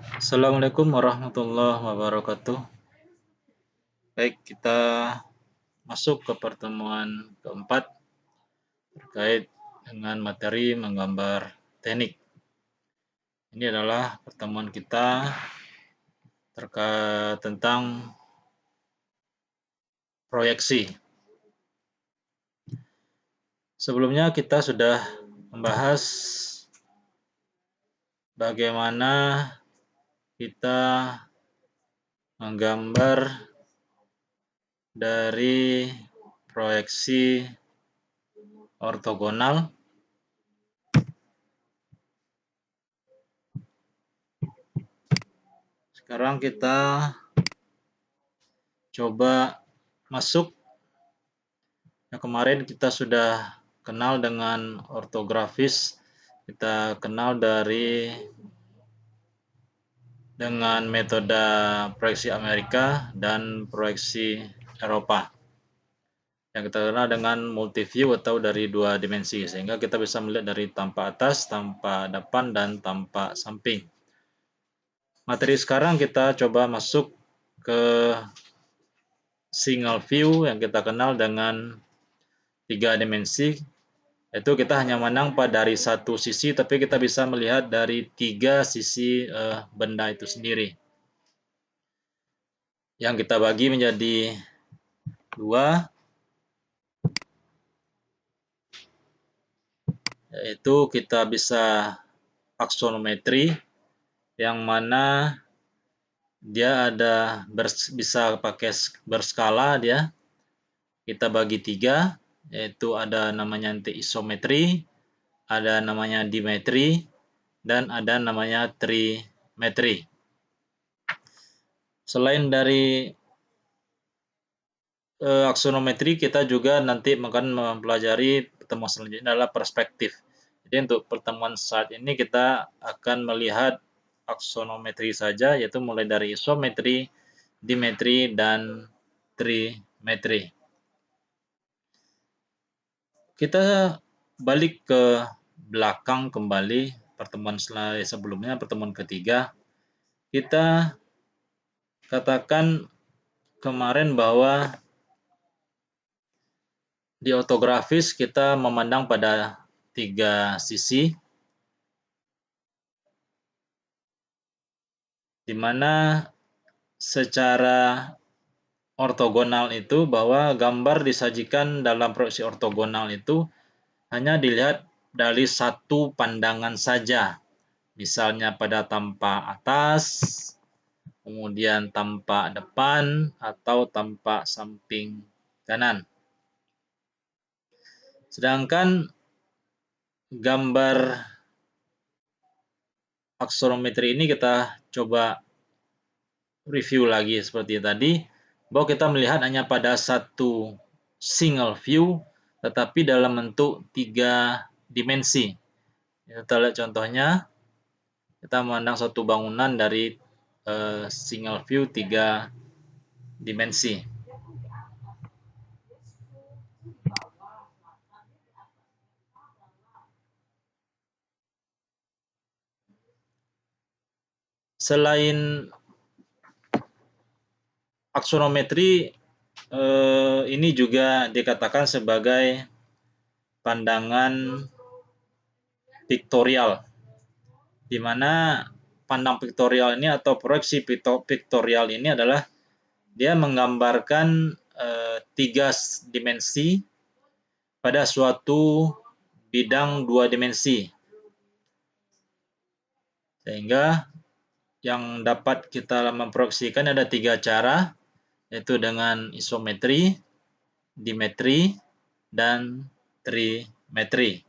Assalamualaikum warahmatullahi wabarakatuh. Baik, kita masuk ke pertemuan keempat terkait dengan materi menggambar teknik. Ini adalah pertemuan kita terkait tentang proyeksi. Sebelumnya kita sudah membahas bagaimana kita menggambar dari proyeksi ortogonal. Sekarang kita coba masuk. Kemarin kita sudah kenal dengan ortografis, kita kenal dengan metode proyeksi Amerika dan proyeksi Eropa, yang kita kenal dengan multiview atau dari dua dimensi, sehingga kita bisa melihat dari tampak atas, tampak depan, dan tampak samping. Materi sekarang kita coba masuk ke single view yang kita kenal dengan 3 dimensi, yaitu kita hanya memandang dari satu sisi, tapi kita bisa melihat dari 3 sisi benda itu sendiri, yang kita bagi menjadi 2, yaitu kita bisa aksonometri, yang mana dia bisa pakai berskala, dia kita bagi 3, yaitu ada namanya isometri, ada namanya dimetri, dan ada namanya trimetri. Selain dari aksonometri, kita juga nanti akan mempelajari pertemuan selanjutnya adalah perspektif. Jadi untuk pertemuan saat ini kita akan melihat aksonometri saja, yaitu mulai dari isometri, dimetri, dan trimetri. Kita balik ke belakang kembali, pertemuan sebelumnya, pertemuan ketiga. Kita katakan kemarin bahwa di ortografis kita memandang pada 3 sisi, di mana secara ortogonal itu bahwa gambar disajikan dalam proyeksi ortogonal itu hanya dilihat dari satu pandangan saja, misalnya pada tampak atas, kemudian tampak depan, atau tampak samping kanan. Sedangkan gambar aksonometri ini kita coba review lagi seperti tadi, bahwa kita melihat hanya pada satu single view, tetapi dalam bentuk 3 dimensi. Kita lihat contohnya, kita memandang suatu bangunan dari single view 3 dimensi. Selain aksonometri, ini juga dikatakan sebagai pandangan piktorial, di mana pandang piktorial ini atau proyeksi piktorial ini adalah dia menggambarkan 3 dimensi pada suatu bidang 2 dimensi, sehingga yang dapat kita memproyeksikan ada 3 cara, yaitu dengan isometri, dimetri, dan trimetri.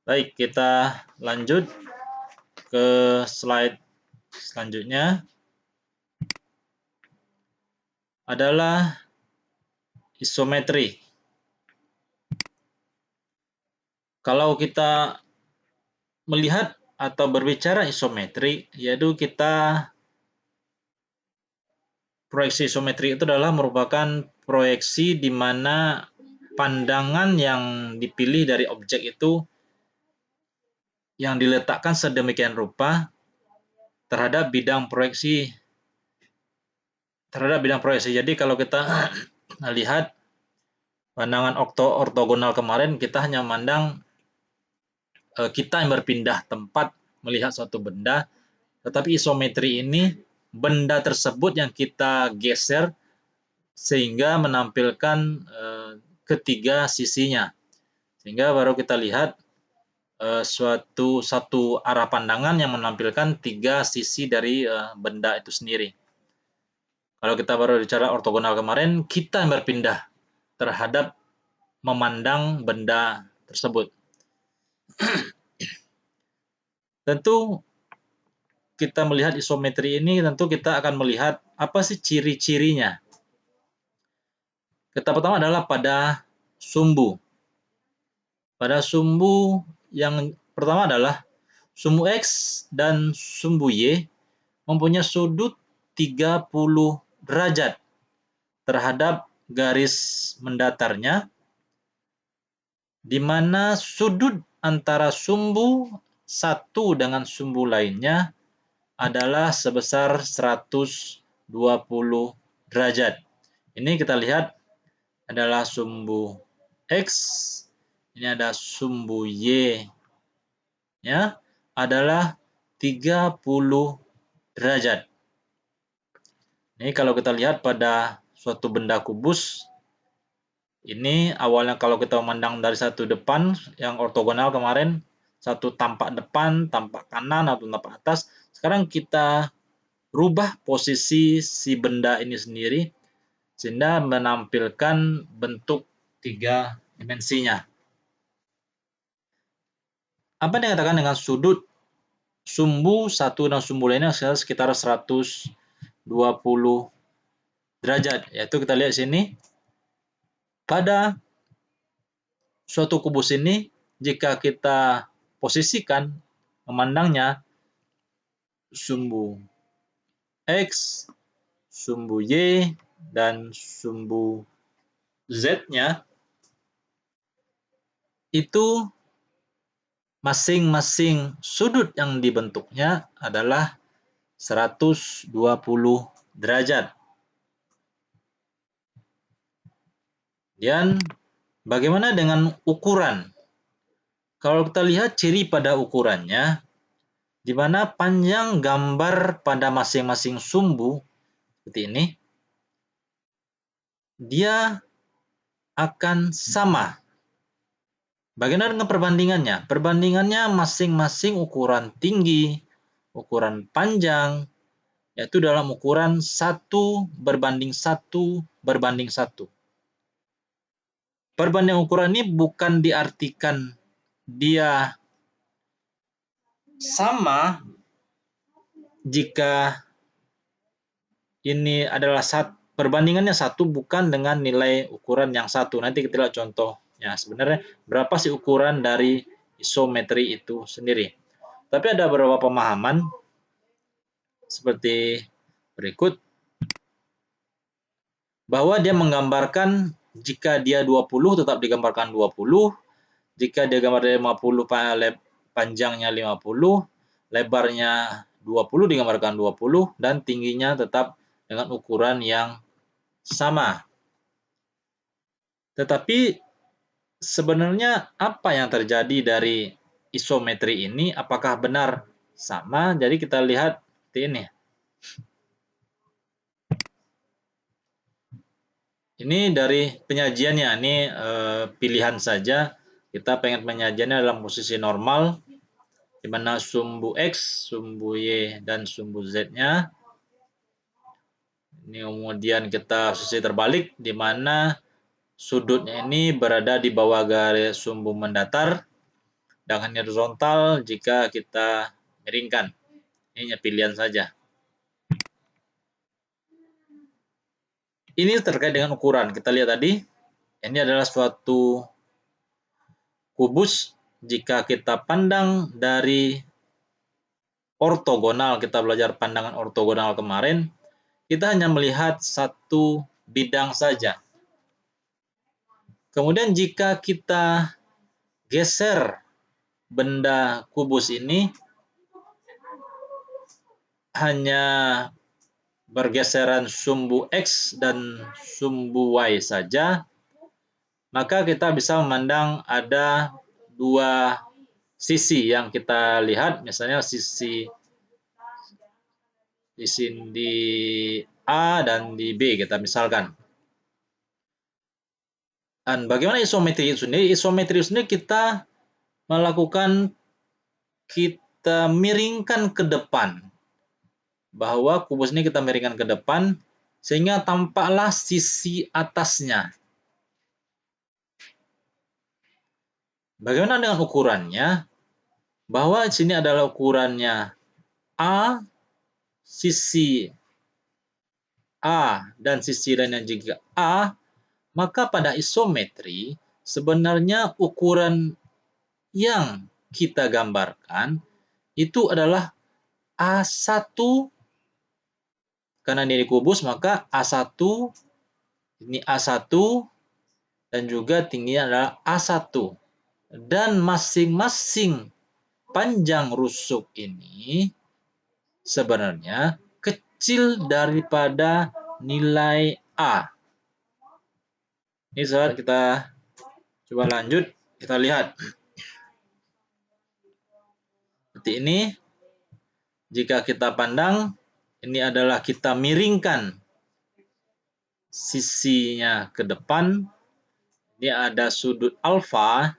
Baik, kita lanjut ke slide selanjutnya, adalah isometri. Kalau kita melihat atau berbicara isometri, yaitu proyeksi isometri itu adalah merupakan proyeksi di mana pandangan yang dipilih dari objek itu yang diletakkan sedemikian rupa terhadap bidang proyeksi. Jadi kalau kita lihat pandangan ortogonal kemarin, kita hanya memandang kita yang berpindah tempat melihat suatu benda, tetapi isometri ini benda tersebut yang kita geser sehingga menampilkan ketiga sisinya, sehingga baru kita lihat satu arah pandangan yang menampilkan tiga sisi dari benda itu sendiri. Kalau kita baru bicara ortogonal kemarin, kita yang berpindah terhadap memandang benda tersebut. Tentu kita melihat isometri ini, tentu kita akan melihat apa sih ciri-cirinya. Kita pertama adalah pada sumbu. Pada sumbu yang pertama adalah sumbu X dan sumbu Y mempunyai sudut 30 derajat terhadap garis mendatarnya, di mana sudut antara sumbu satu dengan sumbu lainnya adalah sebesar 120 derajat. Ini kita lihat adalah sumbu X, ini ada sumbu Y, ya, adalah 30 derajat. Ini kalau kita lihat pada suatu benda kubus, ini awalnya kalau kita memandang dari satu depan yang ortogonal kemarin, satu tampak depan, tampak kanan, atau tampak atas. Sekarang kita rubah posisi si benda ini sendiri sehingga menampilkan bentuk tiga dimensinya. Apa yang dikatakan dengan sudut sumbu satu dan sumbu lainnya sekitar 120 derajat, yaitu kita lihat sini pada suatu kubus ini, jika kita posisikan memandangnya sumbu X, sumbu Y, dan sumbu Z-nya, itu masing-masing sudut yang dibentuknya adalah 120 derajat. Dan bagaimana dengan ukuran? Kalau kita lihat ciri pada ukurannya, di mana panjang gambar pada masing-masing sumbu seperti ini, dia akan sama. Bagaimana dengan perbandingannya? Perbandingannya masing-masing ukuran tinggi, ukuran panjang, yaitu dalam ukuran 1:1:1. Perbandingan ukuran ini bukan diartikan dia sama jika ini adalah perbandingannya satu bukan dengan nilai ukuran yang satu. Nanti kita lihat contoh. Ya, sebenarnya berapa sih ukuran dari isometri itu sendiri. Tapi ada beberapa pemahaman seperti berikut, bahwa dia menggambarkan jika dia 20 tetap digambarkan 20, jika dia gambar 50 panjangnya 50, lebarnya 20 digambarkan 20, dan tingginya tetap dengan ukuran yang sama. Tetapi sebenarnya apa yang terjadi dari isometri ini? Apakah benar sama? Jadi kita lihat seperti ini. Ini dari penyajiannya, ini pilihan saja. Kita pengen penyajiannya dalam posisi normal, di mana sumbu X, sumbu Y, dan sumbu Z-nya. Ini kemudian kita posisi terbalik, di mana sudutnya ini berada di bawah garis sumbu mendatar, dengan horizontal jika kita miringkan. Ini hanya pilihan saja. Ini terkait dengan ukuran. Kita lihat tadi, ini adalah suatu kubus. Jika kita pandang dari ortogonal, kita belajar pandangan ortogonal kemarin, kita hanya melihat satu bidang saja. Kemudian jika kita geser benda kubus ini hanya bergeseran sumbu X dan sumbu Y saja, maka kita bisa memandang ada dua sisi yang kita lihat, misalnya sisi di A dan di B kita misalkan. Dan bagaimana isometri itu sendiri? Isometri itu sendiri kita miringkan ke depan. Bahwa kubus ini kita miringkan ke depan sehingga tampaklah sisi atasnya. Bagaimana dengan ukurannya? Bahwa di sini adalah ukurannya A, sisi A dan sisi lainnya juga A, maka pada isometri sebenarnya ukuran yang kita gambarkan itu adalah A1, karena ini kubus maka A1, ini A1 dan juga tingginya adalah A1. Dan masing-masing panjang rusuk ini sebenarnya kecil daripada nilai A. Ini sahabat, kita coba lanjut, kita lihat. Seperti ini, jika kita pandang, ini adalah kita miringkan sisinya ke depan, ini ada sudut alfa,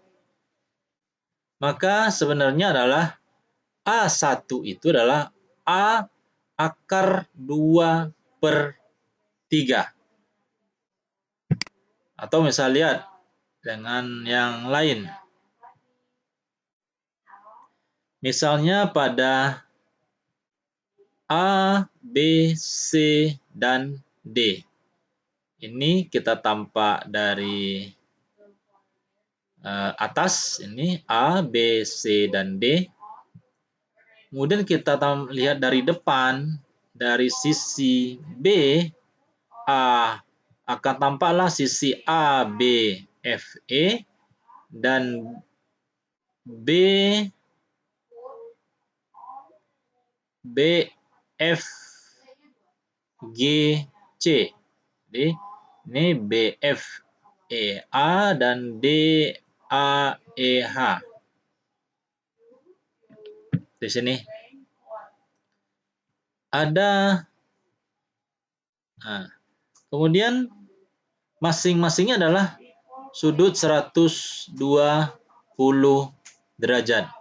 maka sebenarnya adalah A1 itu adalah A akar 2/3. Atau misal lihat dengan yang lain. Misalnya pada A, B, C, dan D. Ini kita tampak dari atas, ini A, B, C, dan D. Kemudian kita lihat dari depan, dari sisi B, A akan tampaklah sisi A, B, F, E, dan B, F, G, C. Jadi ini B, F, E, A, dan D, A, E, H. Di sini ada, nah, kemudian masing-masingnya adalah sudut 120 derajat,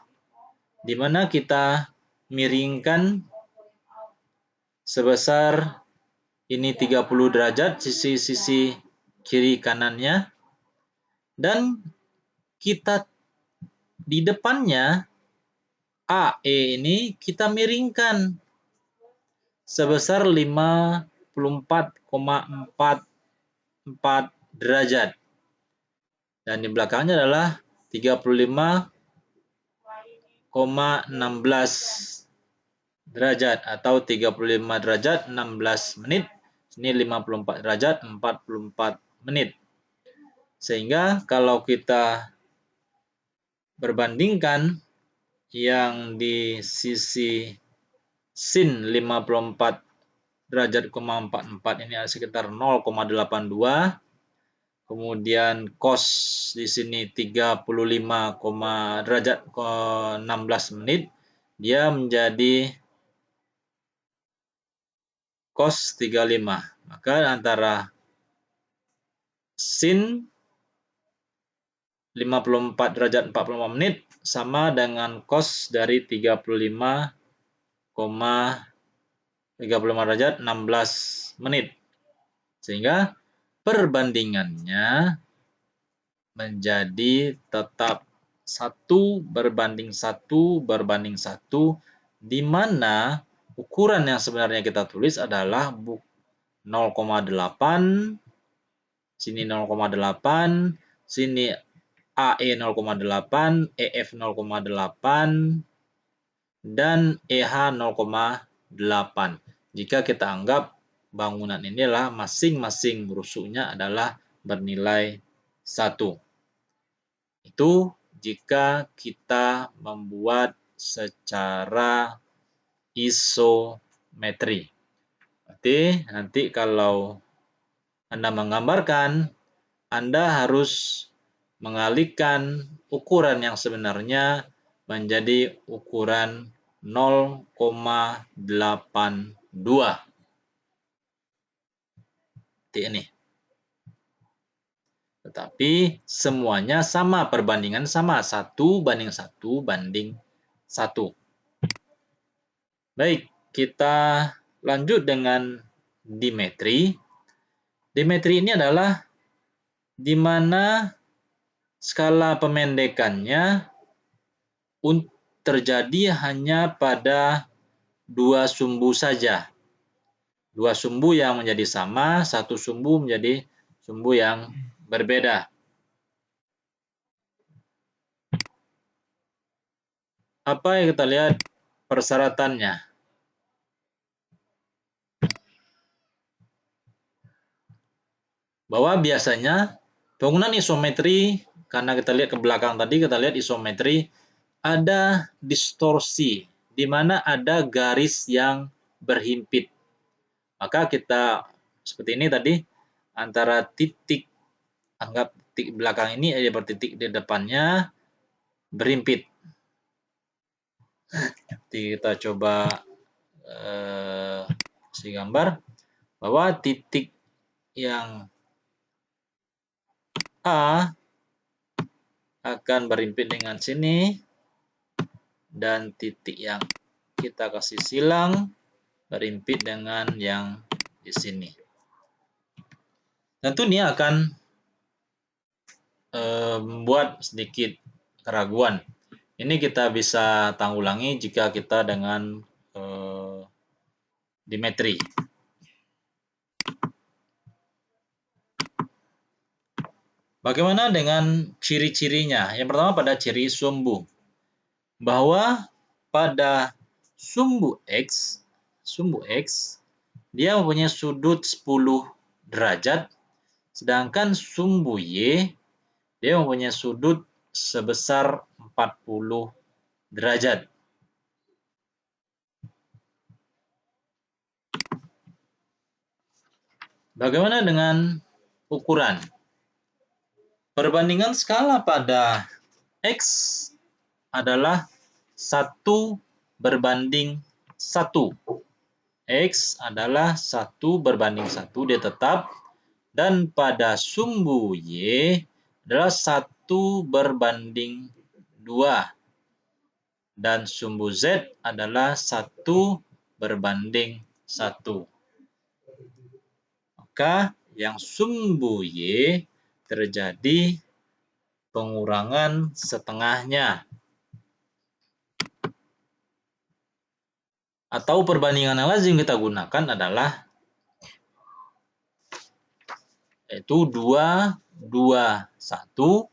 di mana kita miringkan sebesar ini 30 derajat sisi-sisi kiri kanannya, dan kita di depannya AE ini kita miringkan sebesar 54,44 derajat. Dan di belakangnya adalah 35,16 derajat atau 35 derajat 16 menit. Ini 54 derajat 44 menit. Sehingga kalau kita berbandingkan yang di sisi sin 54 derajat 44 ini sekitar 0,82. Kemudian cos di sini 35, derajat 16 menit, dia menjadi cos 35. Maka antara sin 54 derajat 45 menit sama dengan cos dari 35 derajat 16 menit. Sehingga perbandingannya menjadi tetap 1:1, di mana ukuran yang sebenarnya kita tulis adalah 0,8, sini 0,8, sini AE 0,8, EF 0,8, dan EH 0,8. Jika kita anggap bangunan inilah masing-masing rusuknya adalah bernilai 1. Itu jika kita membuat secara isometri. Berarti nanti kalau Anda menggambarkan, Anda harus mengalihkan ukuran yang sebenarnya menjadi ukuran 0,82. Ini. Tetapi semuanya sama, perbandingan sama, 1:1:1. Baik, kita lanjut dengan dimetri. Dimetri ini adalah di mana skala pemendekannya terjadi hanya pada dua sumbu saja. Dua sumbu yang menjadi sama, satu sumbu menjadi sumbu yang berbeda. Apa yang kita lihat persyaratannya? Bahwa biasanya bangunan isometri, karena kita lihat ke belakang tadi, kita lihat isometri, ada distorsi, di mana ada garis yang berhimpit. Maka kita, seperti ini tadi, antara titik, anggap titik belakang ini ada titik di depannya, berhimpit. Jadi kita coba kasih gambar, bahwa titik yang A akan berhimpit dengan sini, dan titik yang kita kasih silang berhimpit dengan yang di sini. Tentu ini akan membuat sedikit keraguan. Ini kita bisa tanggulangi jika kita dengan dimetri. Bagaimana dengan ciri-cirinya? Yang pertama pada ciri sumbu, bahwa pada sumbu X dia mempunyai sudut 10 derajat, sedangkan sumbu Y dia mempunyai sudut sebesar 40 derajat. Bagaimana dengan ukuran? Perbandingan skala pada X adalah 1:1. X adalah 1:1, dia tetap. Dan pada sumbu Y adalah 1:2. Dan sumbu Z adalah 1:1. Maka yang sumbu Y terjadi pengurangan setengahnya. Atau perbandingan yang lazim kita gunakan adalah yaitu 2:2:1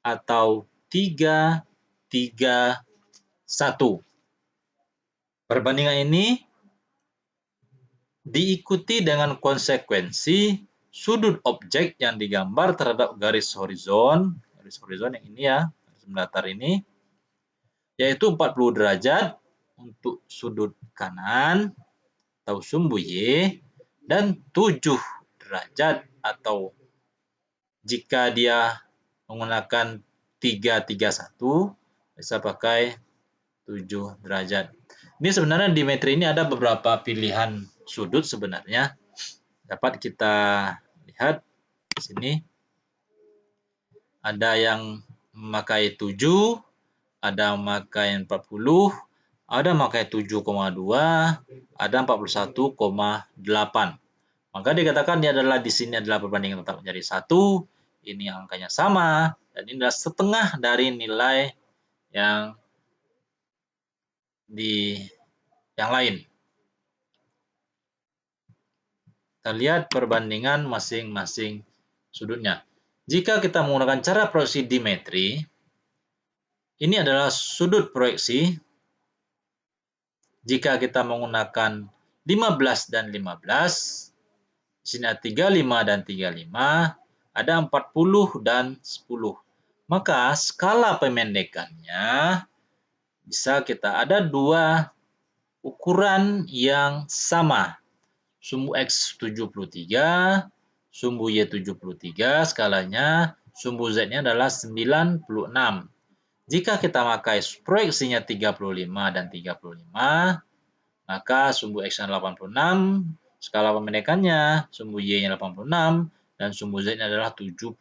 atau 3:3:1. Perbandingan ini diikuti dengan konsekuensi sudut objek yang digambar terhadap garis horizon yang ini ya, garis mendatar ini, yaitu 40 derajat untuk sudut kanan atau sumbu Y, dan 7 derajat atau jika dia menggunakan 3:3:1 bisa pakai 7 derajat. Ini sebenarnya dimetri ini ada beberapa pilihan sudut sebenarnya. Dapat kita lihat di sini. Ada yang memakai 7, ada memakai 40, ada memakai 7,2, ada 41,8. Maka dikatakan dia adalah di sini adalah perbandingan tetap menjadi 1, ini angkanya sama, dan ini adalah setengah dari nilai yang lain. Kita lihat perbandingan masing-masing sudutnya. Jika kita menggunakan cara proyeksi dimetri, ini adalah sudut proyeksi. Jika kita menggunakan 15 dan 15, di sini ada 35 dan 35, ada 40 dan 10. Maka skala pemendekannya bisa kita ada dua ukuran yang sama. Sumbu X 73, sumbu Y 73 skalanya, sumbu Z-nya adalah 96. Jika kita pakai proyeksinya 35 dan 35, maka sumbu X-nya 86, skala pemendekannya, sumbu Y-nya 86, dan sumbu Z-nya adalah 71.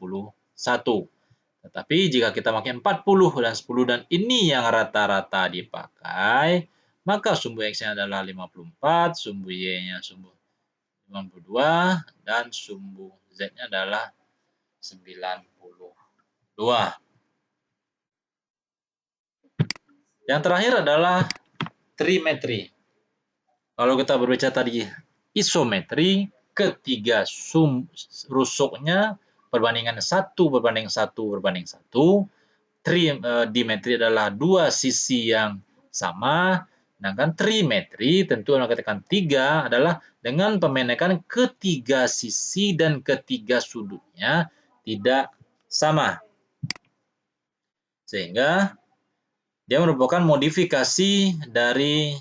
Tetapi jika kita pakai 40 dan 10 dan ini yang rata-rata dipakai, maka sumbu X-nya adalah 54, sumbu Y-nya sumbu 52, dan sumbu Z-nya adalah 92. Yang terakhir adalah trimetri. Kalau kita berbicara tadi isometri, ketiga rusuknya perbandingan 1 berbanding 1 berbanding 1. Dimetri adalah dua sisi yang sama. Sedangkan trimetri tentu yang katakan 3 adalah dengan pemendekan ketiga sisi dan ketiga sudutnya tidak sama. Sehingga dia merupakan modifikasi dari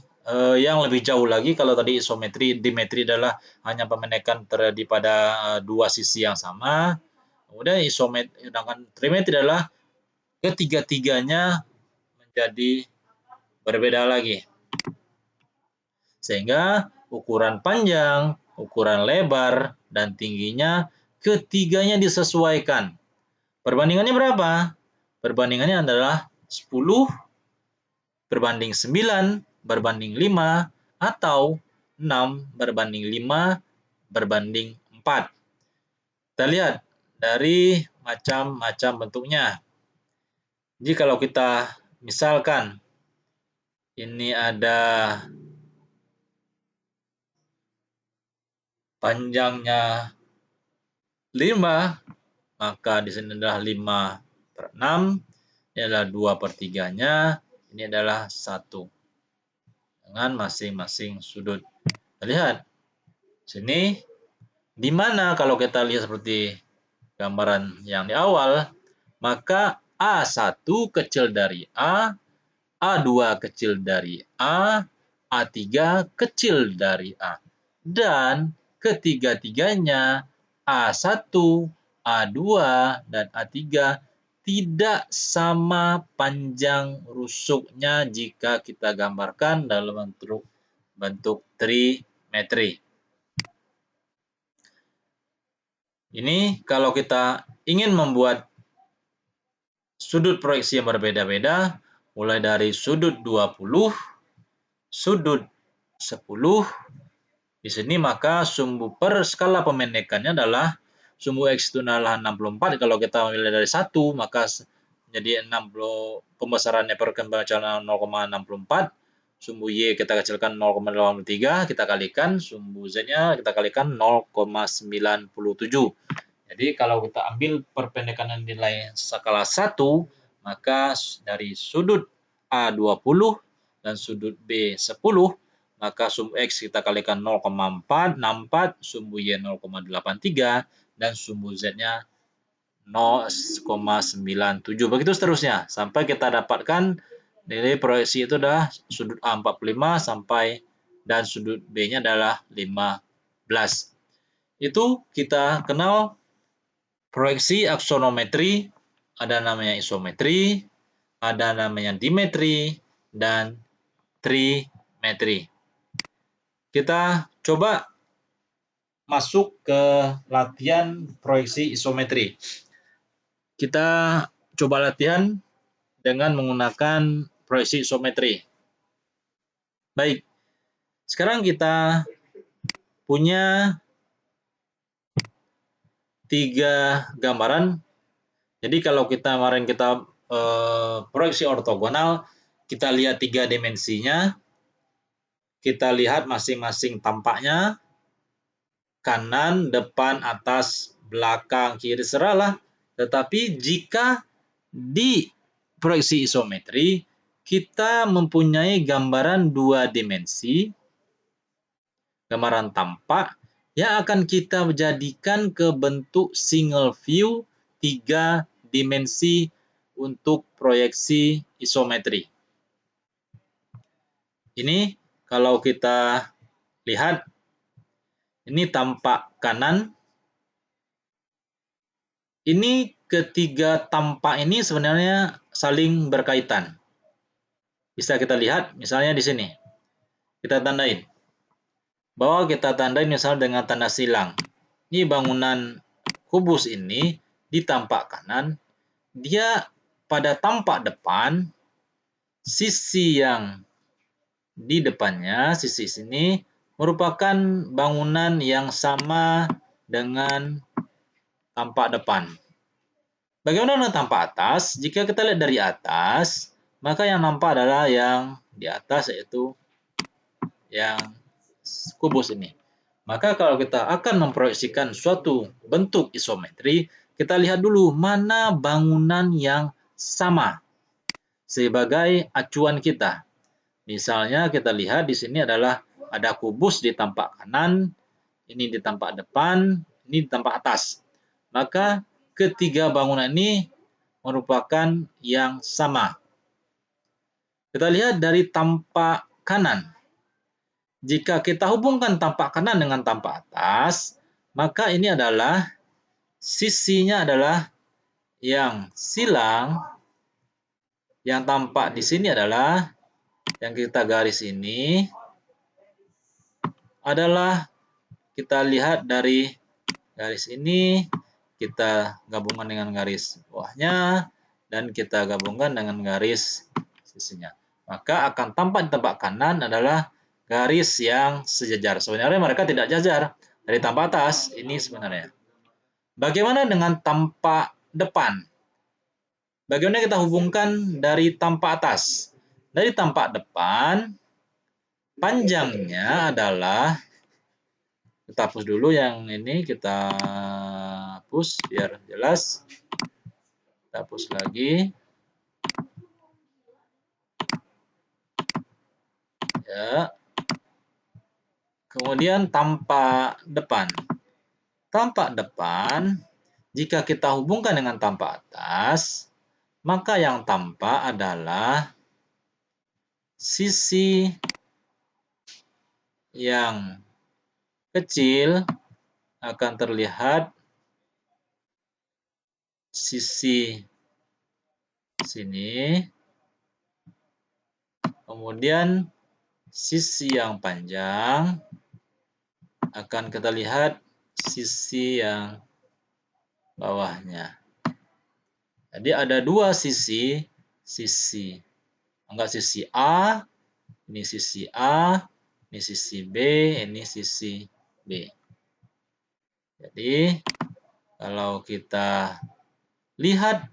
yang lebih jauh lagi. Kalau tadi isometri, dimetri adalah hanya pemendekan terjadi pada dua sisi yang sama. Kemudian isometri, sedangkan trimetri adalah ketiga-tiganya menjadi berbeda lagi. Sehingga ukuran panjang, ukuran lebar, dan tingginya ketiganya disesuaikan. Perbandingannya berapa? Perbandingannya adalah 10 berbanding 9 berbanding 5 atau 6 berbanding 5 berbanding 4. Kita lihat dari macam-macam bentuknya. Jadi kalau kita misalkan ini ada panjangnya 5, maka di sini adalah 5/6, ini adalah 2/3-nya, ini adalah 1 dengan masing-masing sudut. Kita lihat sini, di mana kalau kita lihat seperti gambaran yang di awal, maka A1 kecil dari A, A2 kecil dari A, A3 kecil dari A. Dan ketiga-tiganya A1, A2, dan A3 tidak sama panjang rusuknya jika kita gambarkan dalam bentuk trimetri. Ini kalau kita ingin membuat sudut proyeksi yang berbeda-beda, mulai dari sudut 20, sudut 10, di sini maka sumbu per skala pemendekannya adalah sumbu X itu adalah 64. Kalau kita memilih dari 1, maka menjadi 60, pembesarannya per kecil 0,64. Sumbu Y kita kecilkan 0,83, kita kalikan, sumbu Z-nya kita kalikan 0,97. Jadi kalau kita ambil perpendekan nilai skala 1, maka dari sudut A20 dan sudut B10, maka sumbu X kita kalikan 0,464, sumbu Y 0,83, dan sumbu Z-nya 0,97. Begitu seterusnya, sampai kita dapatkan nilai proyeksi itu adalah sudut A 45 sampai dan sudut B-nya adalah 15. Itu kita kenal proyeksi aksonometri, ada namanya isometri, ada namanya dimetri, dan trimetri. Kita coba masuk ke latihan proyeksi isometri. Kita coba latihan dengan menggunakan proyeksi isometri. Baik, sekarang kita punya 3 gambaran. Jadi kalau kemarin kita proyeksi ortogonal, kita lihat 3 dimensinya, kita lihat masing-masing tampaknya, kanan, depan, atas, belakang, kiri, seralah. Tetapi jika di proyeksi isometri, kita mempunyai gambaran 2 dimensi, gambaran tampak, yang akan kita jadikan ke bentuk single view 3 dimensi untuk proyeksi isometri. Ini kalau kita lihat, ini tampak kanan. Ini ketiga tampak ini sebenarnya saling berkaitan. Bisa kita lihat misalnya di sini. Kita tandain. Bahwa kita tandain misal dengan tanda silang. Ini bangunan kubus ini di tampak kanan, dia pada tampak depan, sisi yang di depannya, sisi sini, merupakan bangunan yang sama dengan tampak depan. Bagaimana dengan tampak atas? Jika kita lihat dari atas, maka yang nampak adalah yang di atas, yaitu yang kubus ini. Maka kalau kita akan memproyeksikan suatu bentuk isometri, kita lihat dulu mana bangunan yang sama sebagai acuan kita. Misalnya kita lihat di sini adalah ada kubus di tampak kanan, ini di tampak depan, ini di tampak atas. Maka ketiga bangunan ini merupakan yang sama. Kita lihat dari tampak kanan. Jika kita hubungkan tampak kanan dengan tampak atas, maka ini adalah sisinya adalah yang silang, yang tampak di sini adalah yang kita garis ini adalah kita lihat dari garis ini, kita gabungkan dengan garis bawahnya, dan kita gabungkan dengan garis sisinya. Maka akan tampak di tampak kanan adalah garis yang sejajar. Sebenarnya mereka tidak jajar. Dari tampak atas, ini sebenarnya. Bagaimana dengan tampak depan? Bagaimana kita hubungkan dari tampak atas? Dari tampak depan, panjangnya adalah, kita hapus dulu yang ini, kita hapus biar jelas. Kita hapus lagi. Ya. Kemudian tampak depan. Tampak depan, jika kita hubungkan dengan tampak atas, maka yang tampak adalah sisi yang kecil akan terlihat sisi sini, kemudian sisi yang panjang akan kita lihat sisi yang bawahnya. Jadi ada dua sisi, anggap sisi A, ini sisi A, ini sisi B, ini sisi B. Jadi kalau kita lihat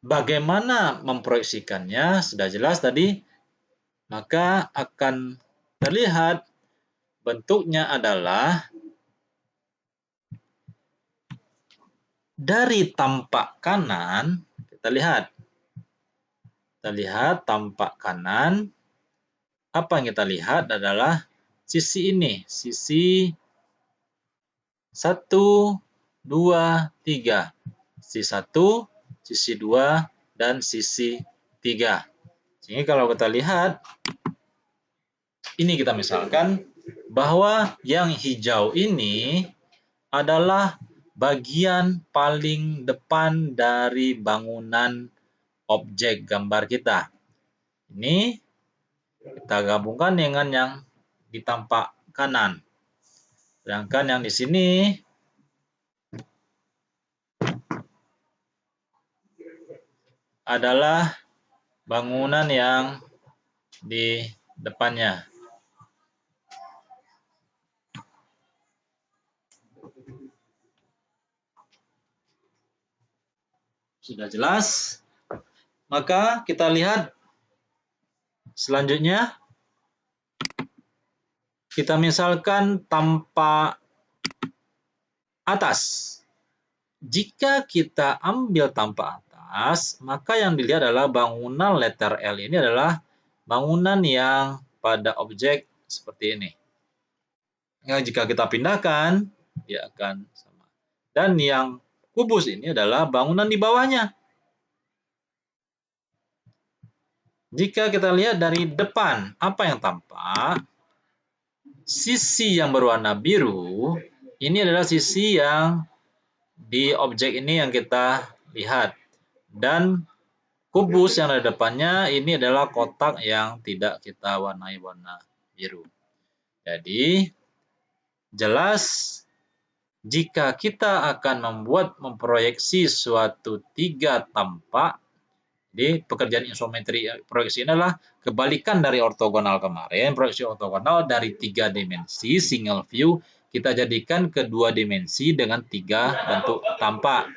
bagaimana memproyeksikannya, sudah jelas tadi, maka akan terlihat bentuknya adalah dari tampak kanan, kita lihat tampak kanan, apa yang kita lihat adalah sisi ini, sisi 1, 2, 3. Sisi 1, sisi 2, dan sisi 3. Jadi kalau kita lihat, ini kita misalkan bahwa yang hijau ini adalah bagian paling depan dari bangunan objek gambar kita. Ini kita gabungkan dengan yang di tampak kanan. Sedangkan yang di sini adalah bangunan yang di depannya. Sudah jelas? Maka kita lihat selanjutnya. Kita misalkan tampak atas. Jika kita ambil tampak atas, maka yang dilihat adalah bangunan letter L ini adalah bangunan yang pada objek seperti ini. Yang jika kita pindahkan, dia akan sama. Dan yang kubus ini adalah bangunan di bawahnya. Jika kita lihat dari depan, apa yang tampak? Sisi yang berwarna biru, ini adalah sisi yang di objek ini yang kita lihat. Dan kubus yang ada depannya ini adalah kotak yang tidak kita warnai warna biru. Jadi, jelas jika kita akan memproyeksi suatu tiga tampak, jadi pekerjaan isometri proyeksi ini adalah kebalikan dari ortogonal kemarin. Proyeksi ortogonal dari 3 dimensi single view kita jadikan ke 2 dimensi dengan 3 bentuk tampak.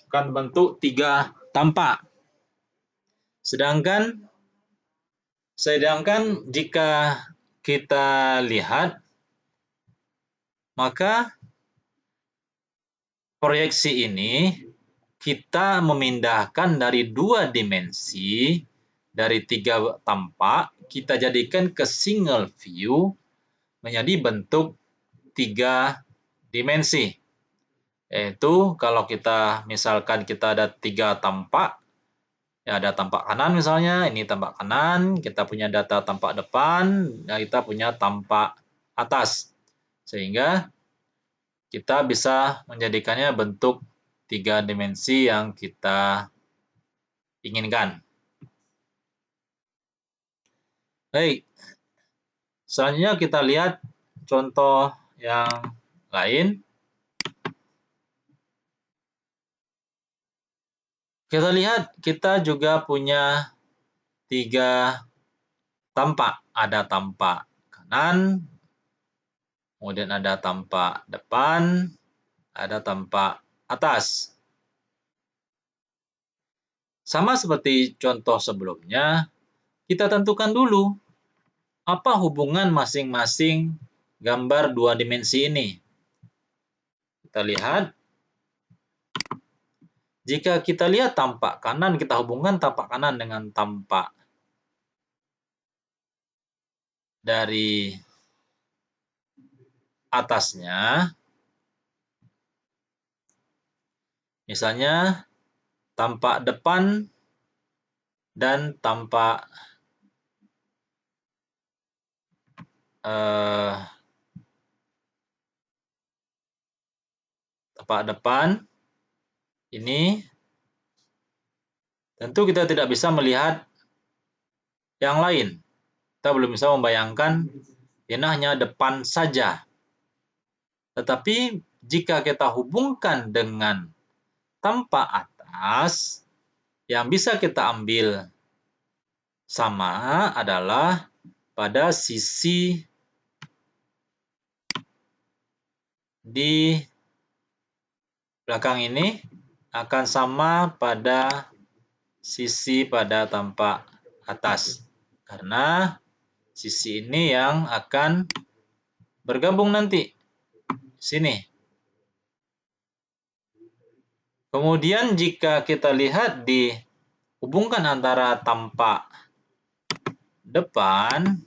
Kan bentuk 3 tampak. Sedangkan jika kita lihat, maka proyeksi ini kita memindahkan dari 2 dimensi, dari 3 tampak, kita jadikan ke single view menjadi bentuk 3 dimensi. Yaitu kalau kita misalkan kita ada 3 tampak, ya ada tampak kanan misalnya, ini tampak kanan, kita punya data tampak depan, dan kita punya tampak atas. Sehingga kita bisa menjadikannya bentuk 3 dimensi yang kita inginkan. Baik, selanjutnya kita lihat contoh yang lain. Kita lihat kita juga punya 3 tampak. Ada tampak kanan, kemudian ada tampak depan, ada tampak atas. Sama seperti contoh sebelumnya, kita tentukan dulu apa hubungan masing-masing gambar 2 dimensi ini. Kita lihat, jika kita lihat tampak kanan, kita hubungkan tampak kanan dengan tampak dari atasnya. Misalnya, tampak depan dan tampak depan ini, tentu kita tidak bisa melihat yang lain. Kita belum bisa membayangkan ini hanya depan saja. Tetapi jika kita hubungkan dengan tampak atas, yang bisa kita ambil sama adalah pada sisi di belakang ini akan sama pada sisi pada tampak atas. Karena sisi ini yang akan bergabung nanti. Sini. Kemudian jika kita lihat dihubungkan antara tampak depan,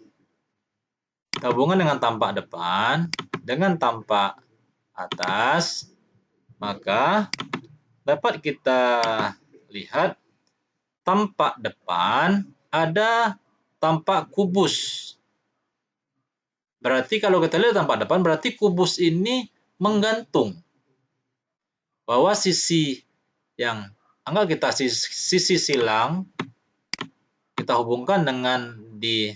hubungan dengan tampak depan dengan tampak atas, maka dapat kita lihat tampak depan ada tampak kubus. Berarti kalau kita lihat tampak depan, berarti kubus ini menggantung. Bahwa sisi yang anggap kita sisi silang, kita hubungkan dengan di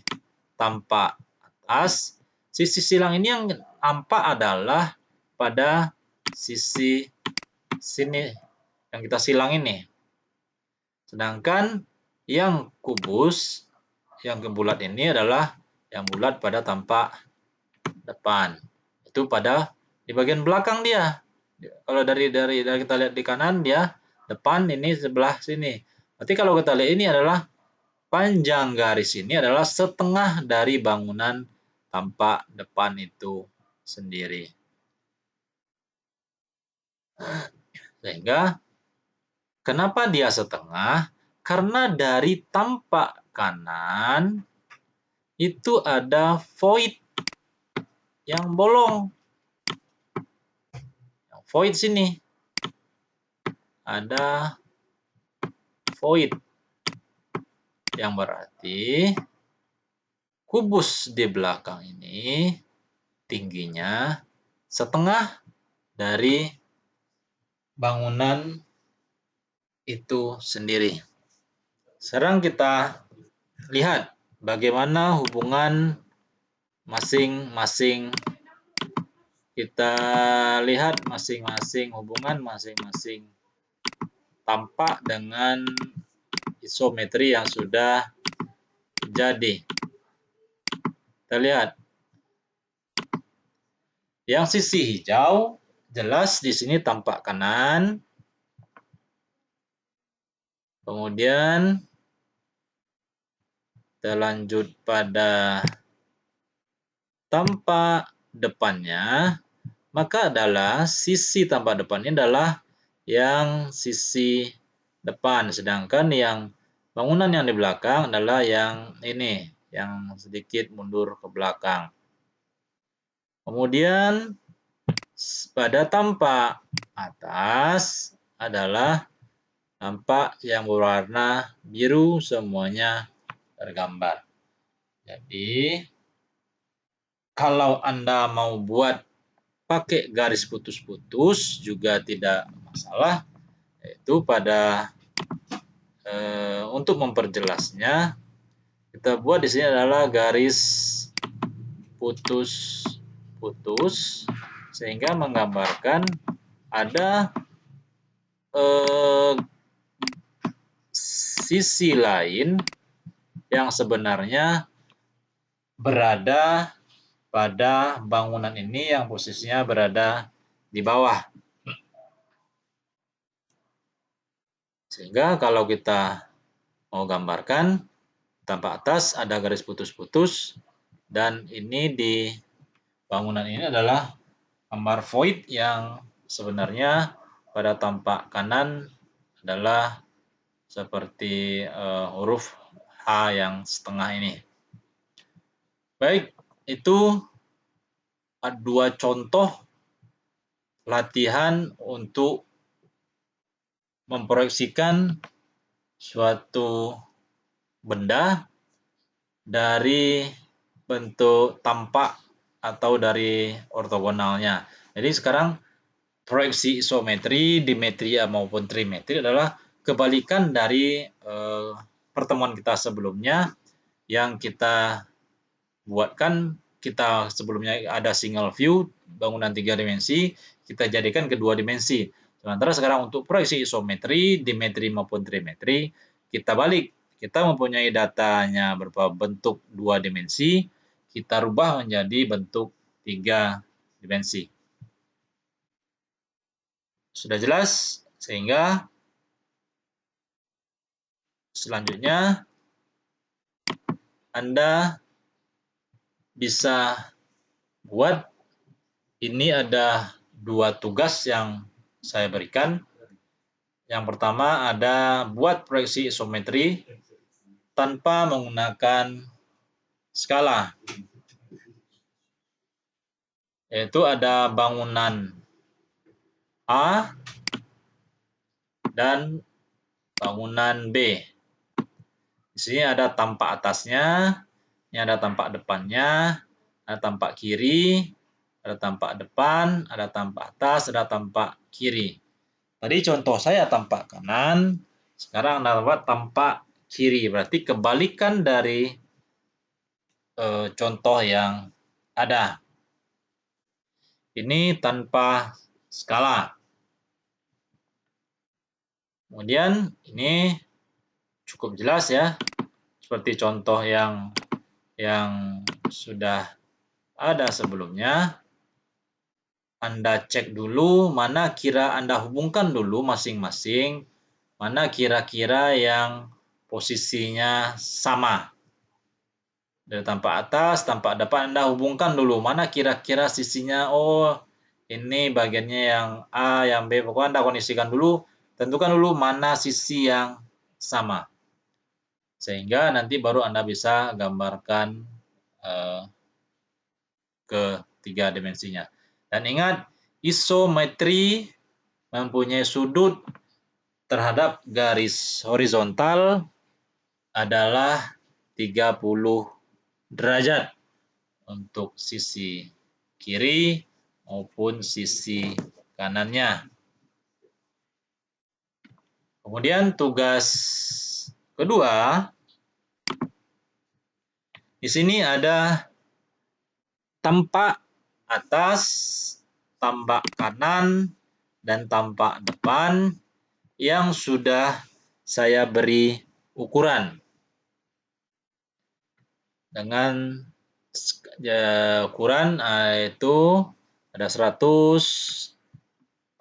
tampak atas. Sisi silang ini yang nampak adalah pada sisi sini yang kita silang ini. Sedangkan yang kubus, yang bulat ini adalah yang bulat pada tampak depan. Itu pada di bagian belakang dia. Kalau dari kita lihat di kanan dia depan, ini sebelah sini. Berarti kalau kita lihat ini adalah panjang garis ini adalah setengah dari bangunan tampak depan itu sendiri. Sehingga kenapa dia setengah? Karena dari tampak kanan itu ada void yang bolong. Yang void sini ada void yang berarti kubus di belakang ini tingginya setengah dari bangunan itu sendiri. Sekarang kita lihat bagaimana hubungan masing-masing. Kita lihat masing-masing hubungan masing-masing tampak dengan isometri yang sudah jadi. Kita lihat. Yang sisi hijau jelas di sini tampak kanan. Kemudian kita lanjut pada tampak depannya, maka adalah sisi tampak depannya adalah yang sisi depan, sedangkan yang bangunan yang di belakang adalah yang ini, yang sedikit mundur ke belakang. Kemudian pada tampak atas adalah tampak yang berwarna biru semuanya tergambar. Jadi kalau Anda mau buat pakai garis putus-putus juga tidak masalah, yaitu pada untuk memperjelasnya kita buat di sini adalah garis putus-putus sehingga menggambarkan ada sisi lain yang sebenarnya berada pada bangunan ini yang posisinya berada di bawah. Sehingga kalau kita mau gambarkan, tampak atas ada garis putus-putus, dan ini di bangunan ini adalah gambar void yang sebenarnya pada tampak kanan adalah seperti huruf H yang setengah ini. Baik, itu dua contoh latihan untuk memproyeksikan suatu benda dari bentuk tampak atau dari ortogonalnya. Jadi sekarang proyeksi isometri, dimetri maupun trimetri adalah kebalikan dari pertemuan kita sebelumnya yang kita buatkan. Kita sebelumnya ada single view, bangunan 3 dimensi, kita jadikan ke 2 dimensi. Sementara sekarang untuk proyeksi isometri, dimetri maupun trimetri, kita balik. Kita mempunyai datanya berupa bentuk 2 dimensi, kita rubah menjadi bentuk 3 dimensi. Sudah jelas? Sehingga selanjutnya Anda bisa buat, ini ada 2 tugas yang saya berikan. Yang pertama ada buat proyeksi isometri tanpa menggunakan skala. Yaitu ada bangunan A dan bangunan B. Di sini ada tampak atasnya, ini ada tampak depannya, ada tampak kiri, ada tampak depan, ada tampak atas, ada tampak kiri. Tadi contoh saya tampak kanan, sekarang Anda buat tampak kiri. Berarti kebalikan dari contoh yang ada. Ini tanpa skala. Kemudian ini cukup jelas ya, seperti contoh yang sudah ada sebelumnya. Anda cek dulu mana kira Anda hubungkan dulu masing-masing, mana kira-kira yang posisinya sama. Dari tampak atas, tampak depan Anda hubungkan dulu mana kira-kira sisinya, oh ini bagiannya yang A, yang B, pokoknya Anda kondisikan dulu, tentukan dulu mana sisi yang sama. Sehingga nanti baru Anda bisa gambarkan ke 3 dimensinya. Dan ingat, isometri mempunyai sudut terhadap garis horizontal adalah 30 derajat untuk sisi kiri maupun sisi kanannya. Kemudian tugas kedua, di sini ada tampak atas, tampak kanan, dan tampak depan yang sudah saya beri ukuran. Dengan ukuran itu ada 100,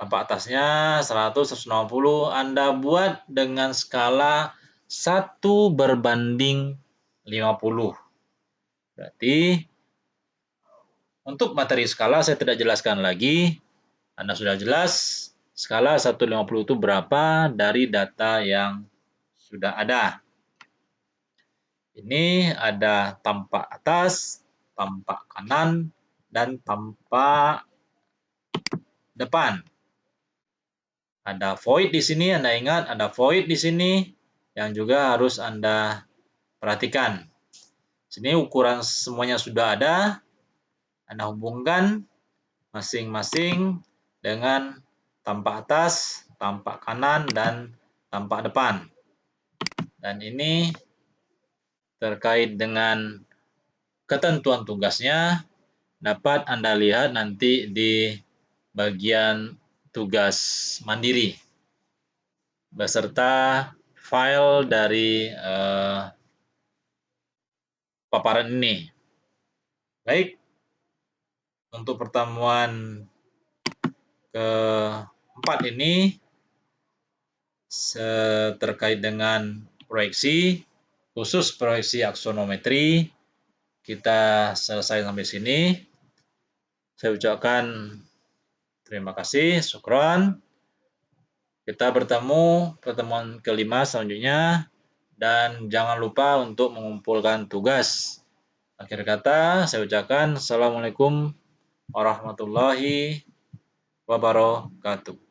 tampak atasnya 100, 160. Anda buat dengan skala 1:50. Berarti untuk materi skala saya tidak jelaskan lagi. Anda sudah jelas skala 1:50 itu berapa dari data yang sudah ada. Ini ada tampak atas, tampak kanan, dan tampak depan. Ada void di sini, Anda ingat ada void di sini yang juga harus Anda perhatikan. Sini ukuran semuanya sudah ada. Anda hubungkan masing-masing dengan tampak atas, tampak kanan, dan tampak depan. Dan ini terkait dengan ketentuan tugasnya dapat Anda lihat nanti di bagian tugas mandiri beserta file dari paparan ini. Baik, untuk pertemuan keempat ini terkait dengan proyeksi, khusus proyeksi aksonometri, kita selesai sampai sini. Saya ucapkan terima kasih, syukron. Kita bertemu pertemuan kelima selanjutnya, dan jangan lupa untuk mengumpulkan tugas. Akhir kata, saya ucapkan Assalamualaikum warahmatullahi wabarakatuh.